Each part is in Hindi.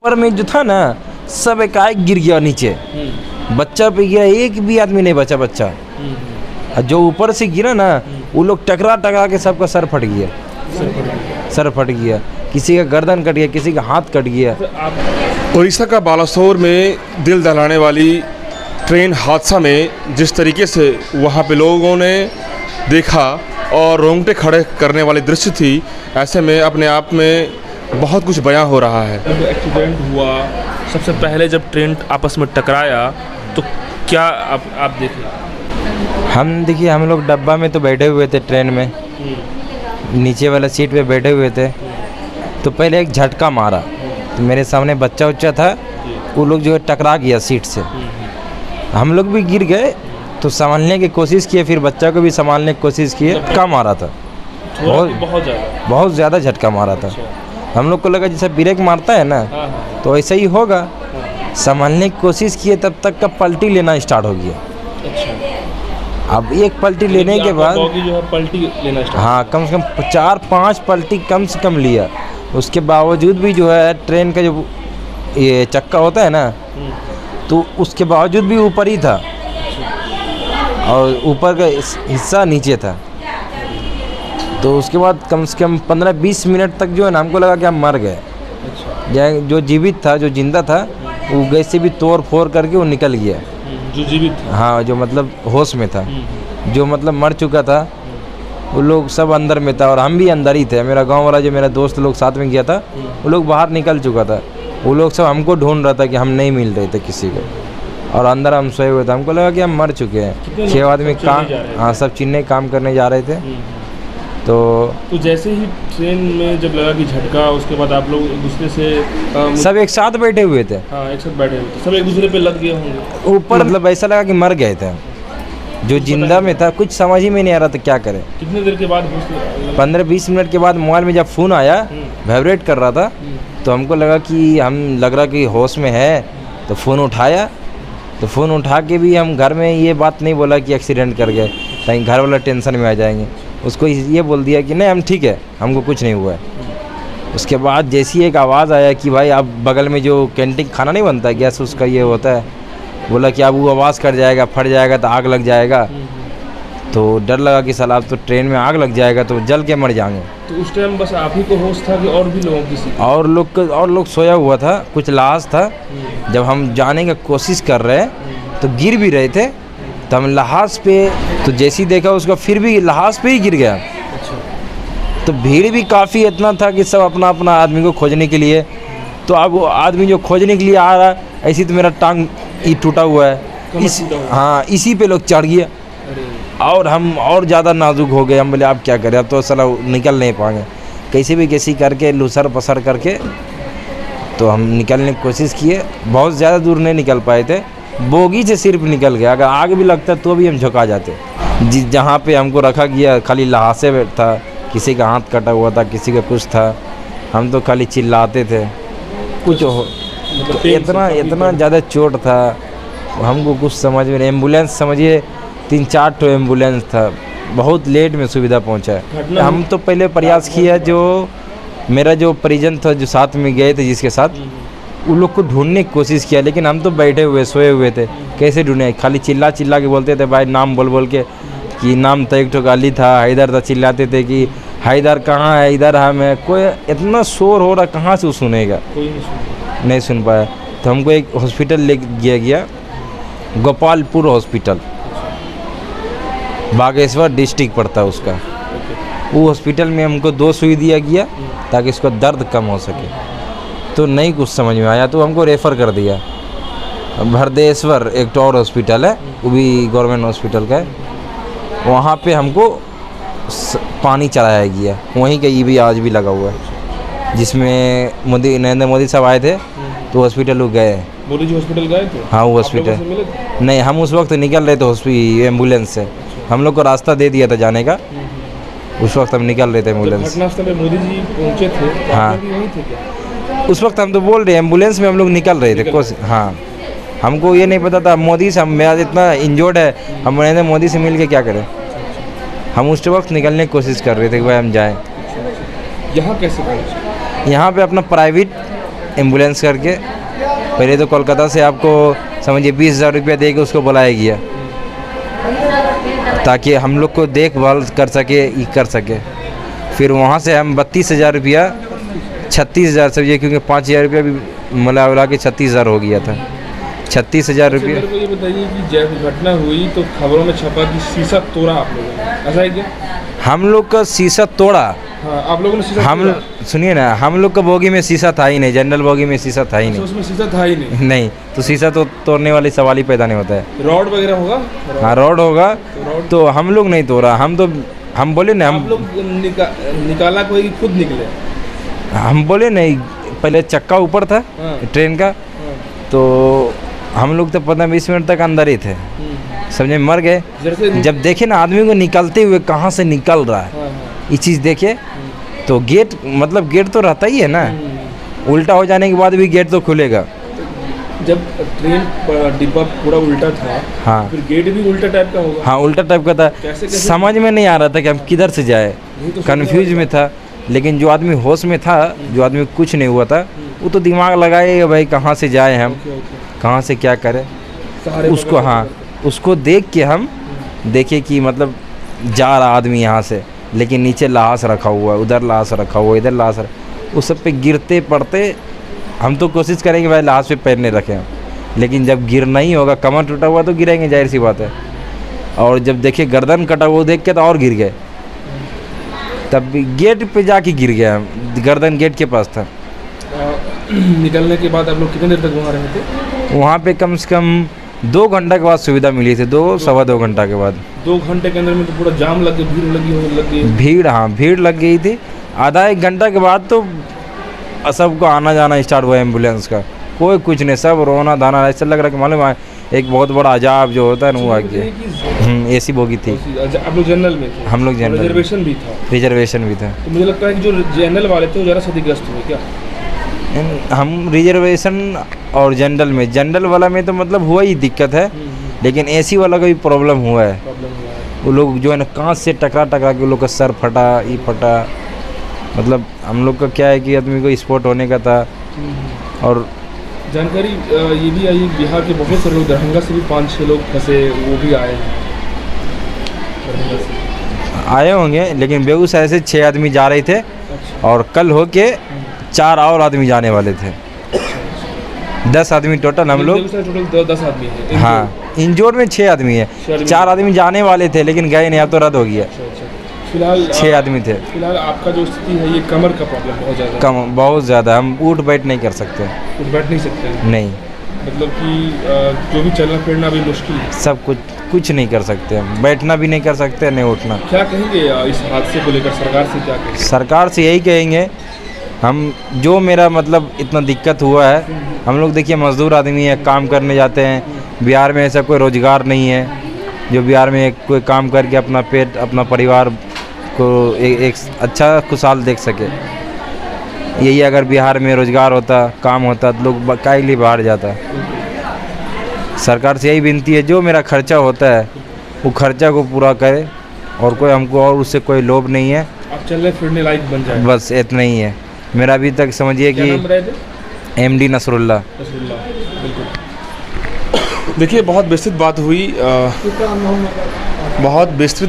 पर में जो था ना सब एकाएक गिर गया नीचे, बच्चा पे गया, एक भी आदमी नहीं बचा बच्चा। और जो ऊपर से गिरा ना वो लोग टकरा के सबका सर फट गया, सर फट गया, किसी का गर्दन कट गया, किसी का हाथ कट गया। उड़ीसा का बालासोर में दिल दहलाने वाली ट्रेन हादसा में जिस तरीके से वहाँ पे लोगों ने देखा और रोंगटे खड़े करने वाली दृश्य थी, ऐसे में अपने आप में बहुत कुछ बयां हो रहा है। जब एक्सीडेंट हुआ सबसे पहले जब ट्रेन आपस में टकराया तो क्या आप देखे? हम लोग डब्बा में तो बैठे हुए थे, ट्रेन में नीचे वाला सीट पे बैठे हुए थे। तो पहले एक झटका मारा तो मेरे सामने बच्चा उच्चा था, वो लोग जो है टकरा गया सीट से, हम लोग भी गिर गए। तो संभालने की कोशिश किए, फिर बच्चा को भी संभालने की कोशिश किए। झटका मारा था, बहुत ज़्यादा झटका मारा था। हम लोग को लगा जैसे ब्रेक मारता है ना तो ऐसा ही होगा। संभालने की कोशिश किए तब तक का पलटी लेना स्टार्ट हो गया। अब एक पलटी लेने के बाद जो है पलटी लेना स्टार्ट, हाँ, कम से कम 4-5 पलटी कम से कम लिया। उसके बावजूद भी जो है ट्रेन का जो ये चक्का होता है ना, तो उसके बावजूद भी ऊपर ही था और ऊपर का हिस्सा नीचे था। तो उसके बाद कम से कम 15-20 मिनट तक जो है ना हमको लगा कि हम मर गए। जो जीवित था, जो जिंदा था, वो गैस से भी तोड़ फोड़ करके वो निकल गया। जो जीवित था, हाँ, जो मतलब होश में था, जो मतलब मर चुका था, वो लोग सब अंदर में था और हम भी अंदर ही थे। मेरा गांव वाला जो मेरा दोस्त लोग साथ में गया था, वो लोग बाहर निकल चुका था। वो लोग सब हमको ढूंढ रहा था कि हम नहीं मिल रहे थे किसी को, और अंदर हम सोए हुए थे। हमको लगा कि हम मर चुके हैं। 6 आदमी काम, हाँ, सब चिन्ने काम करने जा रहे थे। तो जैसे ही ट्रेन में जब लगा कि झटका, उसके बाद आप लोग एक दूसरे से सब एक साथ बैठे हुए थे। हाँ, एक साथ बैठे हुए थे, सब एक दूसरे पे लग गए होंगे ऊपर। मतलब ऐसा लगा कि मर गए थे। जो जिंदा में था कुछ समझ ही में नहीं आ रहा था क्या करें। कितने देर के बाद? 15-20 मिनट के बाद मोबाइल में जब फ़ोन आया, वाइब्रेट कर रहा था, तो हमको लगा कि लग रहा कि होश में है। तो फ़ोन उठाया, तो फ़ोन उठा के भी हम घर में ये बात नहीं बोला कि एक्सीडेंट कर गए, ताकि घर वाला टेंशन में आ जाएंगे। उसको ये बोल दिया कि नहीं, हम ठीक है, हमको कुछ नहीं हुआ है। उसके बाद जैसी एक आवाज़ आया कि भाई आप बगल में जो कैंटीन खाना नहीं बनता है, गैस उसका ये होता है, बोला कि अब वो आवाज़ कर जाएगा, फट जाएगा तो आग लग जाएगा। तो डर लगा कि साला अब तो ट्रेन में आग लग जाएगा तो जल के मर जाएंगे। तो उस टाइम बस आप ही को होश था कि और भी लोगों की? और लोग सोया हुआ था, कुछ लाश था। जब हम जाने की कोशिश कर रहे तो गिर भी रहे थे, तो हम लहाज पे, तो जैसे ही देखा उसका, फिर भी लहाज पे ही गिर गया। तो भीड़ भी काफ़ी इतना था कि सब अपना अपना आदमी को खोजने के लिए। तो अब वो आदमी जो खोजने के लिए आ रहा है, ऐसी तो मेरा टांग ही टूटा हुआ है, हाँ, इसी पे लोग चढ़ गया और हम और ज़्यादा नाजुक हो गए। हम बोले अब क्या करें, अब तो साला निकल नहीं पाएंगे। कैसे भी कैसी करके लूसर पसर करके तो हम निकलने की कोशिश किए। बहुत ज़्यादा दूर नहीं निकल पाए थे, बोगी से सिर्फ निकल गया। अगर आग भी लगता तो भी हम झुका जाते। जहाँ पे हमको रखा गया खाली लहासे था, किसी का हाथ कटा हुआ था, किसी का कुछ था। हम तो खाली चिल्लाते थे कुछ हो। तो इतना ज़्यादा चोट था, हमको कुछ समझ में नहीं। एम्बुलेंस समझिए 3-4 ठो एम्बुलेंस था, बहुत लेट में सुविधा पहुंचा। हम तो पहले प्रयास किया, जो मेरा जो परिजन था जो साथ में गए थे जिसके साथ, उन लोग को ढूंढने की कोशिश किया, लेकिन हम तो बैठे हुए सोए हुए थे, कैसे ढूंढे। खाली चिल्ला के बोलते थे भाई, नाम बोल के कि नाम तो एक ठो गाली था, हैदर था, चिल्लाते थे कि हैदर कहाँ है, इधर हम है। कोई इतना शोर हो रहा, कहाँ से वो सुनेगा, कोई नहीं सुन पाया। तो हमको एक हॉस्पिटल ले गया, गोपालपुर हॉस्पिटल, बागेश्वर डिस्ट्रिक्ट पड़ता है उसका। वो हॉस्पिटल में हमको 2 सुई दिया गया ताकि इसको दर्द कम हो सके। तो नहीं कुछ समझ में आया तो हमको रेफ़र कर दिया भरदेश्वर, एक और हॉस्पिटल है, वो भी गवर्नमेंट हॉस्पिटल का है। वहाँ पे हमको पानी चढ़ाया गया, वहीं का भी आज भी लगा हुआ है, जिसमें नरेंद्र मोदी साहब आए थे तो हॉस्पिटल वो गए। मोदी जी हॉस्पिटल गए थे? हाँ, वो हॉस्पिटल नहीं, हम उस वक्त निकल रहे थे एम्बुलेंस से। हम लोग को रास्ता दे दिया था जाने का, उस वक्त हम निकल रहे थे एम्बुलेंस। घटनास्थल पे मोदी जी पहुँचे थे तो हाँ, आप वहीं थे क्या? उस वक्त हम तो बोल रहे एम्बुलेंस में हम लोग निकल रहे थे। हाँ, हमको ये नहीं पता था मोदी से, मेरा इतना इंजर्ड है, हम नरेंद्र मोदी से मिल के क्या करें। हम उस वक्त निकलने की कोशिश कर रहे थे कि भाई हम जाएं। यहाँ कैसे पहुँचे? यहाँ पे अपना प्राइवेट एम्बुलेंस करके। पहले तो कोलकाता से आपको समझिए 20,000 रुपया दे के उसको बुलाया गया ताकि हम लोग को देखभाल कर सके। फिर वहाँ से हम 32,000 रुपया 36,000 समझिए, क्योंकि 5,000 रुपया भी मिला के 36,000 हो गया था। 36,000 रुपया। मेरे को ये बताइए कि जब घटना हुई तो खबरों में छपा कि शीशा तोड़ा आप लोगों ने, ऐसा है क्या? हम लोग का शीशा तोड़ा? हाँ, आप लोगों ने शीशा तोड़ा? सुनिए ना, हम लोग का बोगी में शीशा था ही नहीं, जनरल बोगी में शीशा था ही तो नहीं। उसमें शीशा था ही नहीं? नहीं, तो शीशा तो तोड़ने वाली सवाल ही पैदा नहीं होता है। रॉड वगैरह होगा? हाँ, रॉड होगा। रॉड तो हम लोग नहीं तोड़ा, हम बोले ना, आप लोग निकाला कोई कि खुद निकले? हम बोले नहीं, पहले चक्का ऊपर था हाँ। ट्रेन का, तो हम लोग तो 15-20 मिनट तक अंदर ही थे, समझे, मर गए। जैसे जब देखे ना आदमी को निकलते हुए कहाँ से निकल रहा है, हाँ, ये चीज़ देखे तो गेट तो रहता ही है ना, उल्टा हो जाने के बाद भी गेट तो खुलेगा। जब ट्रेन डिब्बा पूरा उल्टा था, हाँ फिर गेट भी उल्टा टाइप का होगा? हाँ, उल्टा टाइप का था। कैसे? समझ में नहीं आ रहा था कि हम किधर से जाए, तो कन्फ्यूज में था। लेकिन जो आदमी होश में था, जो आदमी कुछ नहीं हुआ था, वो तो दिमाग लगाए भाई कहाँ से जाए हम, कहाँ से क्या करें उसको। हाँ, उसको देख के हम देखे कि मतलब जा रहा आदमी यहाँ से, लेकिन नीचे लाश रखा हुआ है, उधर लाश रखा हुआ है, इधर लाश उस सब पे गिरते पड़ते हम तो कोशिश करेंगे भाई लाश पे पैर नहीं रखें, लेकिन जब गिरना ही होगा, कमर टूटा हुआ तो गिरेंगे, जाहिर सी बात है। और जब देखे गर्दन कटा हुआ देख के तो और गिर गए, तब गेट पे जाके गिर गया, गर्दन गेट के पास था। निकलने के बाद आप लोग कितने देर तक वहाँ रहे थे? वहाँ पे कम से कम 2 घंटा के बाद सुविधा मिली थी, 2-2.25 घंटा के बाद। 2 घंटे के अंदर में तो पूरा जाम लग गया, भीड़ लग गई? भीड़, हाँ, भीड़ लग गई थी। आधा 1 घंटा के बाद तो सबको आना जाना स्टार्ट हुआ एम्बुलेंस का, कोई कुछ नहीं, सब रोना धाना, ऐसा लग रहा कि मालूम है एक बहुत बड़ा अजाब जो होता है ना वो आ गया। AC बोगी थी। आप लोग जनरल में थे? हम लोग जनरल। रिजर्वेशन भी था? रिजर्वेशन भी था। तो मुझे लगता है कि जो जनरल वाले थे वो ज़रा क्षतिग्रस्त हुए क्या? हम रिजर्वेशन और जनरल वाला में तो मतलब हुआ ही दिक्कत है, लेकिन AC वाला का भी प्रॉब्लम हुआ है। वो लोग जो है ना कांच से टकरा के वो लोग का सर फटा, ये फटा। मतलब हम लोग का क्या है कि आदमी को स्पॉट होने का था। और जानकारी ये भी आई बिहार के बहुत सारे लोग, दरभंगा से भी 5-6 लोग फंसे, वो भी आए हैं दरभंगा से। आए होंगे, लेकिन बेगूसराय से 6 आदमी जा रहे थे। अच्छा। और कल होके 4 और आदमी जाने वाले थे। 10 आदमी टोटल हम लोग। टोटल 10 आदमी हैं। हाँ, इंजोर में 6 आदमी है। 4 आदमी जाने वाले थे लेकिन गए नहीं, अब तो रद्द हो गया। फिलहाल 6 आदमी थे। फिलहाल आपका जो स्थिति है ये कमर का प्रॉब्लम बहुत ज़्यादा, हम उठ बैठ नहीं कर सकते। उठ बैठ नहीं सकते? नहीं, मतलब कि जो भी चलना फिरना भी मुश्किल है? सब कुछ नहीं कर सकते हम, बैठना भी नहीं कर सकते, नहीं उठना। क्या कहेंगे इस हादसे को लेकर सरकार से, क्या कहेंगे? सरकार से यही कहेंगे, हम जो मेरा मतलब इतना दिक्कत हुआ है, हम लोग देखिए मज़दूर आदमी है, काम करने जाते हैं। बिहार में ऐसा कोई रोज़गार नहीं है जो बिहार में कोई काम करके अपना पेट, अपना परिवार को एक अच्छा खुशहाल देख सके। यही अगर बिहार में रोज़गार होता, काम होता तो लोग काहे के लिए बाहर जाता। सरकार से यही विनती है, जो मेरा खर्चा होता है वो खर्चा को पूरा करे, और कोई हमको और उससे कोई लोभ नहीं है। आप चलने फिरने लायक बन जाए, बस इतना ही है मेरा। अभी तक समझिए कि MD नसरुल्लाह। बिल्कुल। देखिए, बहुत विस्तृत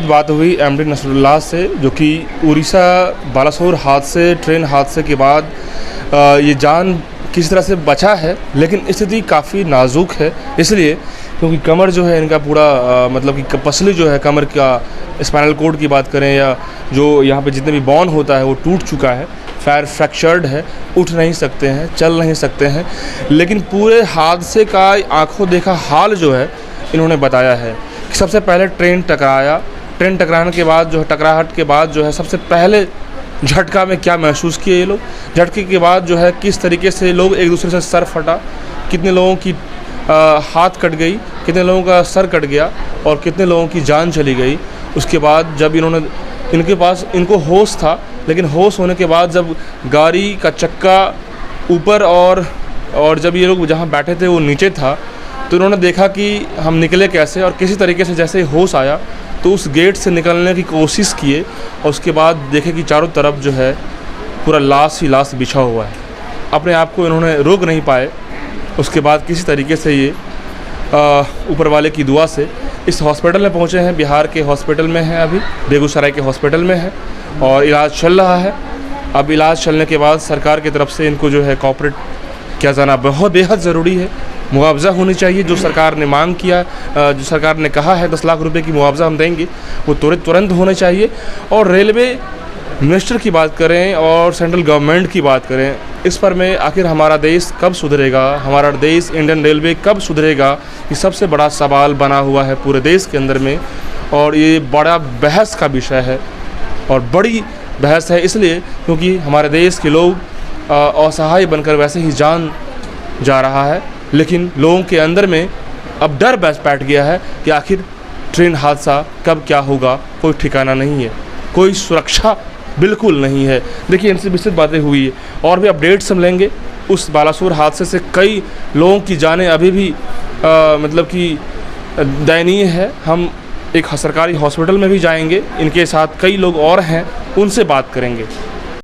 बात हुई MD नसरुल्लाह से, जो कि उड़ीसा बालासोर ट्रेन हादसे के बाद ये जान किस तरह से बचा है, लेकिन स्थिति काफ़ी नाजुक है। इसलिए क्योंकि कमर जो है इनका पूरा मतलब कि पसली जो है कमर का, स्पाइनल कॉर्ड की बात करें या जो यहाँ पे जितने भी बोन होता है वो टूट चुका है, फ्रैक्चर्ड है, उठ नहीं सकते हैं, चल नहीं सकते हैं। लेकिन पूरे हादसे का आंखों देखा हाल जो है इन्होंने बताया है कि सबसे पहले ट्रेन टकराने के बाद जो है, टकराहट के बाद जो है, सबसे पहले झटका में क्या महसूस किए ये लोग, झटके के बाद जो है किस तरीके से लोग एक दूसरे से सर फटा, कितने लोगों की हाथ कट गई, कितने लोगों का सर कट गया और कितने लोगों की जान चली गई। उसके बाद जब इनको होश था, लेकिन होश होने के बाद जब गाड़ी का चक्का ऊपर और जब ये लोग जहाँ बैठे थे वो नीचे था, तो उन्होंने देखा कि हम निकले कैसे, और किसी तरीके से जैसे होश आया तो उस गेट से निकलने की कोशिश किए, और उसके बाद देखे कि चारों तरफ जो है पूरा लाश ही लाश बिछा हुआ है। अपने आप को इन्होंने रोक नहीं पाए। उसके बाद किसी तरीके से ये ऊपर वाले की दुआ से इस हॉस्पिटल में पहुँचे हैं। बिहार के हॉस्पिटल में हैं, अभी बेगूसराय के हॉस्पिटल में है और इलाज चल रहा है। अब इलाज चलने के बाद सरकार की तरफ से इनको जो है कॉपरेट किया जाना बहुत बेहद ज़रूरी है। मुआवजा होनी चाहिए, जो सरकार ने मांग किया, जो सरकार ने कहा है 10 लाख रुपए की मुआवजा हम देंगे, वो तुरंत होने चाहिए। और रेलवे मिनिस्टर की बात करें और सेंट्रल गवर्नमेंट की बात करें, इस पर में आखिर हमारा देश कब सुधरेगा, हमारा देश इंडियन रेलवे कब सुधरेगा, ये सबसे बड़ा सवाल बना हुआ है पूरे देश के अंदर में। और ये बड़ा बहस का विषय है और बड़ी बहस है इसलिए क्योंकि हमारे देश के लोग असहाय बनकर वैसे ही जान जा रहा है, लेकिन लोगों के अंदर में अब डर बैठ गया है कि आखिर ट्रेन हादसा कब क्या होगा, कोई ठिकाना नहीं है, कोई सुरक्षा बिल्कुल नहीं है। देखिए, इनसे विस्तृत बातें हुई है और भी अपडेट्स हम लेंगे। उस बालासोर हादसे से कई लोगों की जानें अभी भी मतलब कि दयनीय है। हम एक सरकारी हॉस्पिटल में भी जाएंगे, इनके साथ कई लोग और हैं, उनसे बात करेंगे।